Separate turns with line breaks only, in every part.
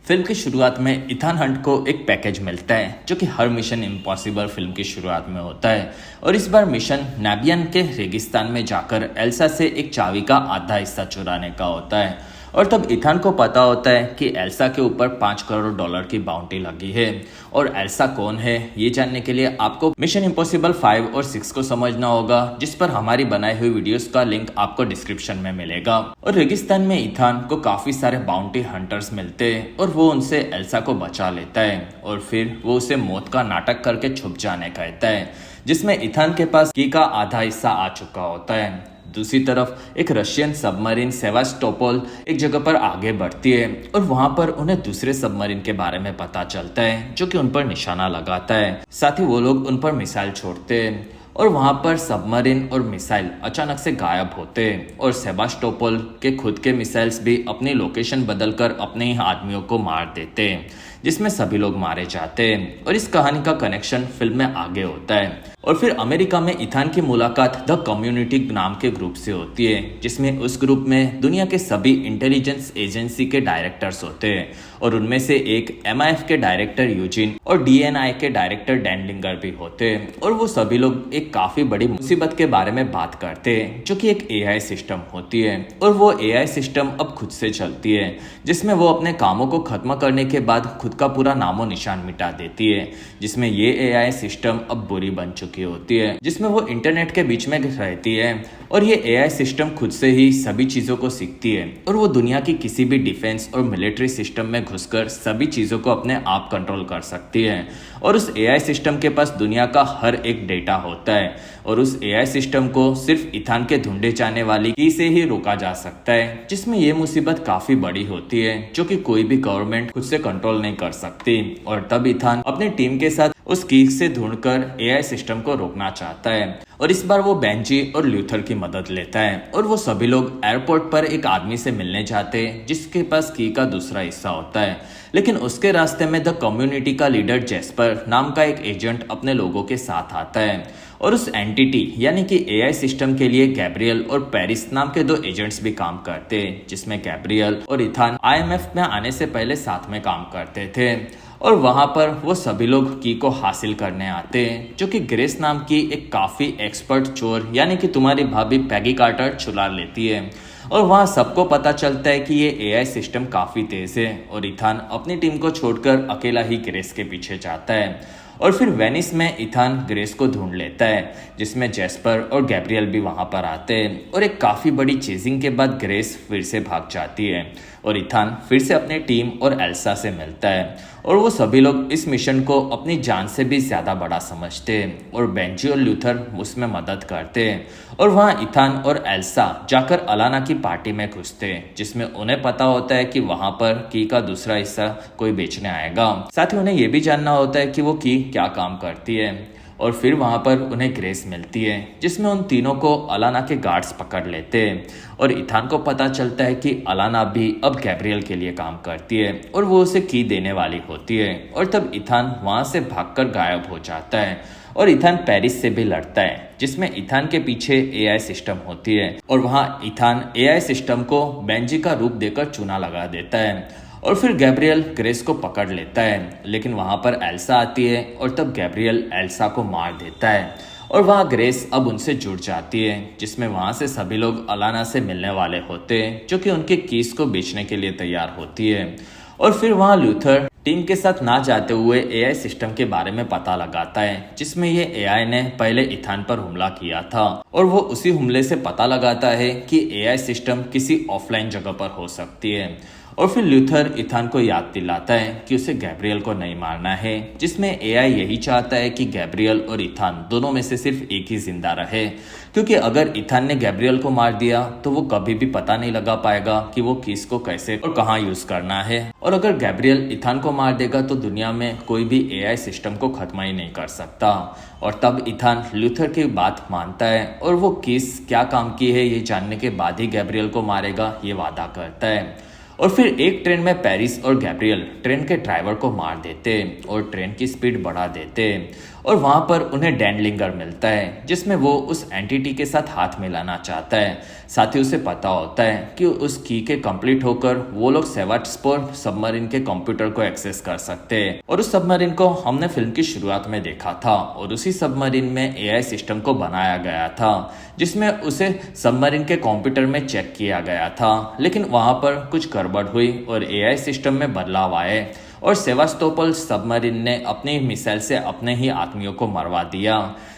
Film की शुरुआत में इथान हंट को एक पैकेज मिलता है जो कि हर मिशन इम्पॉसिबल फिल्म की शुरुआत में होता है। और इस बार मिशन नाबियन के रेगिस्तान में जाकर एल्सा से एक चाबी का आधा हिस्सा चुराने का होता है। और तब इथान को पता होता है कि एल्सा के ऊपर $5 करोड़ की बाउंटी लगी है। और एल्सा कौन है ये जानने के लिए आपको मिशन इम्पॉसिबल 5 और 6 को समझना होगा, जिस पर हमारी बनाई हुई वीडियोस का लिंक आपको डिस्क्रिप्शन में मिलेगा। और रेगिस्तान में इथान को काफी सारे बाउंटी हंटर्स मिलते हैं और वो उनसे एल्सा को बचा लेता है और फिर वो उसे मौत का नाटक करके छुप जाने कहता है, जिसमें इथान के पास की का आधा हिस्सा आ चुका होता है। दूसरी तरफ एक रशियन सबमरीन सेवास्टोपोल एक जगह पर आगे बढ़ती है और वहां पर उन्हें दूसरे सबमरीन के बारे में पता चलता है जो कि उन पर निशाना लगाता है। साथ ही वो लोग उन पर मिसाइल छोड़ते हैं और वहां पर सबमरीन और मिसाइल अचानक से गायब होते हैं और सेवास्टोपोल के खुद के मिसाइल्स भी अपनी लोकेशन बदलकर अपने ही आदमियों को मार देते हैं, जिसमें सभी लोग मारे जाते हैं। और इस कहानी का कनेक्शन फिल्म में आगे होता है। और फिर अमेरिका में इथान की मुलाकात द कम्युनिटी नाम के ग्रुप से होती है, जिसमें उस ग्रुप में दुनिया के सभी इंटेलिजेंस एजेंसी के डायरेक्टर्स होते हैं और उनमें से एक MI5 के डायरेक्टर यूजिन और DNI के डायरेक्टर डैन लिंगर भी होते हैं। और वो सभी लोग एक काफी बड़ी मुसीबत के बारे में बात करते हैं जो कि एक AI सिस्टम होती है। और वो AI सिस्टम अब खुद से चलती है, जिसमें वो अपने कामों को खत्म करने के बाद खुद का पूरा नामो निशान मिटा देती है, जिसमें ये AI सिस्टम अब बुरी बन चुकी होती है, जिसमें वो इंटरनेट के बीच में रहती है। और ये AI सिस्टम खुद से ही सभी चीजों को सीखती है और वो दुनिया की किसी भी डिफेंस और मिलिट्री सिस्टम में घुसकर सभी चीजों को अपने आप कंट्रोल कर सकती है। और उस AI सिस्टम के पास दुनिया का हर एक डेटा होता है और उस AI सिस्टम को सिर्फ इथान के ढूंढे जाने वाली की से ही रोका जा सकता है, जिसमें ये मुसीबत काफी बड़ी होती है जो कि कोई भी गवर्नमेंट खुद से कंट्रोल नहीं कर सकती। और तब इथान अपनी टीम के साथ उस की से ढूंढकर AI सिस्टम को रोकना चाहता है। और इस बार वो बेंजी और ल्यूथर की मदद लेता है और वो सभी लोग एयरपोर्ट पर एक आदमी से मिलने जाते हैं जिसके पास की का दूसरा हिस्सा होता है। लेकिन उसके रास्ते में द कम्युनिटी का लीडर जेस्पर नाम का एक एजेंट अपने लोगों के साथ आता है और उस एंटिटी यानी कि AI सिस्टम के लिए गैब्रियल और पेरिस नाम के 2 एजेंट्स भी काम करते हैं, जिसमें गैब्रियल और इथान IMF में आने से पहले साथ में काम करते थे। और वहां पर वो सभी लोग की को हासिल करने आते हैं, जो कि ग्रेस नाम की एक काफी एक्सपर्ट चोर यानी कि तुम्हारी भाभी पैगी कार्टर चुरा लेती है। और वहां सबको पता चलता है कि ये AI सिस्टम काफी तेज है और इथान अपनी टीम को छोड़कर अकेला ही ग्रेस के पीछे जाता है। और फिर वेनिस में इथान ग्रेस को ढूंढ लेता है, जिसमें जेस्पर और गैब्रियल भी वहां पर आते हैं। और एक काफी बड़ी चेजिंग के बाद ग्रेस फिर से भाग जाती है और इथान फिर से अपने टीम और एल्सा से मिलता है। और वो सभी लोग इस मिशन को अपनी जान से भी ज्यादा बड़ा समझते हैं और बेंजी और ल्यूथर उसमें मदद करते हैं। और वहाँ इथान और एल्सा जाकर अलाना की पार्टी में घुसते हैं, जिसमें उन्हें पता होता है कि वहां पर की का दूसरा हिस्सा कोई बेचने आएगा। साथ ही उन्हें यह भी जानना होता है कि वो की क्या काम करती है। और फिर वहां पर उन्हें ग्रेस मिलती है, जिसमें उन तीनों को अलाना के गार्ड्स पकड़ लेते हैं। और इथान को पता चलता है कि अलाना भी अब गैब्रियल के लिए काम करती है और वो उसे की देने वाली होती है। और तब इथान वहां से भागकर गायब हो जाता है और इथान पेरिस से भी लड़ता है, जिसमें इथान के पीछे AI सिस्टम होती है। और वहां इथान AI सिस्टम को बेंजी का रूप देकर चूना लगा देता है। और फिर गैब्रियल ग्रेस को पकड़ लेता है, लेकिन वहां पर एल्सा आती है और तब गैब्रियल एल्सा को मार देता है। और वहां ग्रेस अब उनसे जुड़ जाती है, जिसमें वहां से सभी लोग अलाना से मिलने वाले होते हैं, जो कि उनके कीस को बेचने के लिए तैयार होती है। और फिर वहां ल्यूथर टीम के साथ ना जाते हुए AI सिस्टम के बारे में पता लगाता है, जिसमें ये AI ने पहले इथान पर हमला किया था। और वो उसी हमले से पता लगाता है कि AI सिस्टम किसी ऑफलाइन जगह पर हो सकती है। और फिर ल्यूथर इथान को याद दिलाता है कि उसे गैब्रियल को नहीं मारना है, जिसमें AI यही चाहता है कि गैब्रियल और इथान दोनों में से सिर्फ एक ही जिंदा रहे, क्योंकि अगर इथान ने गैब्रियल को मार दिया तो वो कभी भी पता नहीं लगा पाएगा कि वो किस को कैसे और कहाँ यूज करना है। और अगर गैब्रियल इथान को मार देगा तो दुनिया में कोई भी AI सिस्टम को खत्म ही नहीं कर सकता। और तब इथान ल्यूथर की बात मानता है और वो किस क्या काम की है ये जानने के बाद ही गैब्रियल को मारेगा ये वादा करता है। और फिर एक ट्रेन में पेरिस और गैब्रियल ट्रेन के ड्राइवर को मार देते और ट्रेन की स्पीड बढ़ा देते। और वहां पर उन्हें डैनलिंगर मिलता है जिसमें वो उस एंटिटी के साथ हाथ मिलाना चाहता है। साथ ही उसे पता होता है कि उस की के कंप्लीट होकर वो लोग सेवास्टोपोल सबमरीन के कंप्यूटर को एक्सेस कर सकते हैं। और उस सबमरीन को हमने फिल्म की शुरुआत में देखा था और उसी सबमरीन में एआई सिस्टम को बनाया गया था जिसमें उसे सबमरीन के कंप्यूटर में चेक किया गया था, लेकिन वहां पर कुछ गड़बड़ हुई और एआई सिस्टम में बदलाव आए और सेवास्टोपोल सबमरीन ने अपनी मिसाइल से अपने ही आदमियों को मरवा दिया,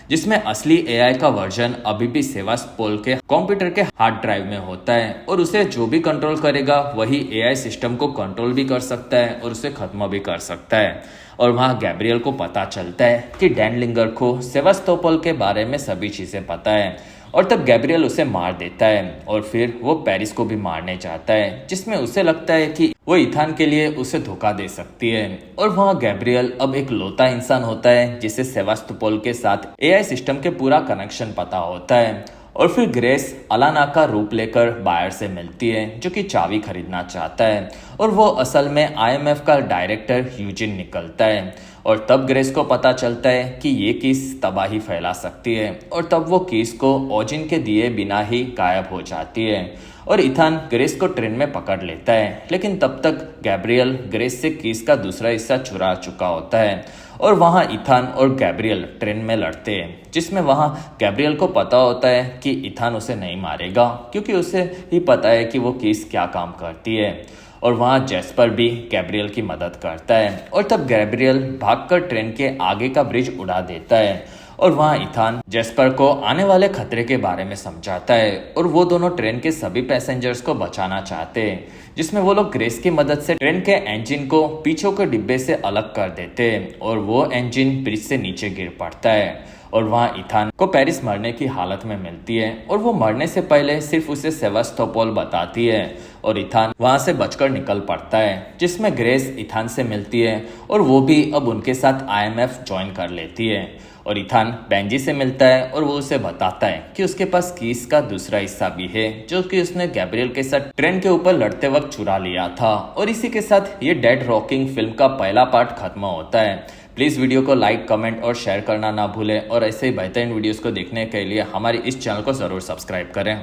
जिसमें असली एआई का वर्जन अभी भी सेवास्टोपोल के कंप्यूटर के हार्ड ड्राइव में होता है और उसे जो भी कंट्रोल करेगा वही एआई सिस्टम को कंट्रोल भी कर सकता है और उसे खत्म भी कर सकता है। और वहाँ गैब्रियल को पता चलता है कि डैनलिंगर को सेवास्टोपोल के बारे में सभी चीजें पता है और तब गैब्रियल उसे मार देता है और फिर वो पेरिस को भी मारने चाहता है, जिसमें उसे लगता है कि वो इथान के लिए उसे धोखा दे सकती है। और वहाँ गैब्रियल अब एक लौता इंसान होता है जिसे सेवास्टोपोल के साथ एआई सिस्टम के पूरा कनेक्शन पता होता है। और फिर ग्रेस अलाना का रूप लेकर बायर से मिलती है जो कि चाबी खरीदना चाहता है और वो असल में आईएमएफ का डायरेक्टर यूजिन निकलता है। और तब ग्रेस को पता चलता है कि ये कीस तबाही फैला सकती है और तब वो कीस को ओजिन के दिए बिना ही गायब हो जाती है और इथान ग्रेस को ट्रेन में पकड़ लेता है, लेकिन तब तक गैब्रियल ग्रेस से कीस का दूसरा हिस्सा चुरा चुका होता है और वहाँ इथान और गैब्रियल ट्रेन में लड़ते हैं, जिसमें वहाँ गैब्रियल को पता होता है कि इथान उसे नहीं मारेगा क्योंकि उसे ही पता है कि वो कीस क्या काम करती है। और वहाँ जैस्पर भी गैब्रियल की मदद करता है और तब गैब्रियल भागकर ट्रेन के आगे का ब्रिज उड़ा देता है और वहाँ इथान जैस्पर को आने वाले खतरे के बारे में समझाता है और वो दोनों ट्रेन के सभी पैसेंजर्स को बचाना चाहते हैं, जिसमें वो लोग ग्रेस की मदद से ट्रेन के इंजन को पीछे के डिब्बे से अलग कर देते हैं और वो इंजन ब्रिज से नीचे गिर पड़ता है। और वहाँ इथान को पेरिस मरने की हालत में मिलती है और वो मरने से पहले सिर्फ उसे सेवास्टोपोल बताती है और इथान वहाँ से बचकर निकल पड़ता है, जिसमें ग्रेस इथान से मिलती है और वो भी अब उनके साथ आईएमएफ ज्वाइन कर लेती है। और इथान बेंजी से मिलता है और वो उसे बताता है कि उसके पास कीस का दूसरा हिस्सा भी है जो कि उसने गैब्रियल के साथ ट्रेन के ऊपर लड़ते वक्त चुरा लिया था। और इसी के साथ ये डेड रॉकिंग फिल्म का पहला पार्ट खत्म होता है। प्लीज़ वीडियो को लाइक, कमेंट और शेयर करना ना भूलें और ऐसे ही बेहतरीन वीडियोस को देखने के लिए हमारे इस चैनल को ज़रूर सब्सक्राइब करें।